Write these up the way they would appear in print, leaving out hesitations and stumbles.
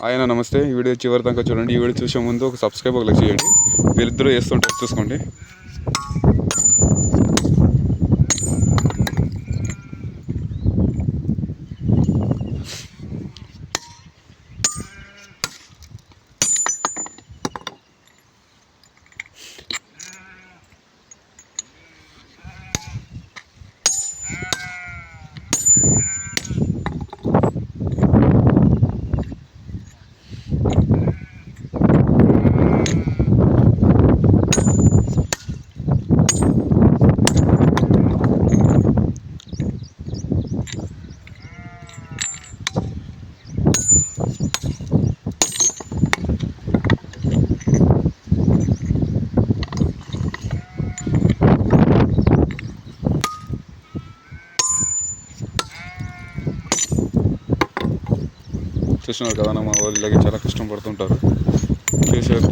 ఆయన నమస్తే. ఈ వీడియో చివరి దాకా చూడండి. ఈ వీడియో చూసే ముందు ఒక సబ్స్క్రైబ్ ఒక లైక్ చేయండి. వీళ్ళిద్దరూ చేస్తుంటారు, చూసుకోండి. చూస్తున్నారు కదా, మా వాళ్ళకి చాలా కష్టం పడుతుంటారు. చూసారు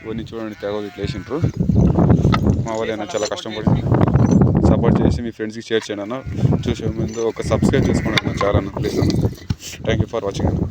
ఇవన్నీ చూడండి, తెగలు ఇట్లా వేసింటారు. మా వాళ్ళు చాలా కష్టపడి సపోర్ట్ చేసి మీ ఫ్రెండ్స్కి షేర్ చేయండి అన్న. చూసే ముందు ఒక సబ్స్క్రైబ్ చేసుకోండి అన్న, చాలా అన్న ప్లీజ్ అన్న. థ్యాంక్ యూ ఫర్ వాచింగ్ అన్న.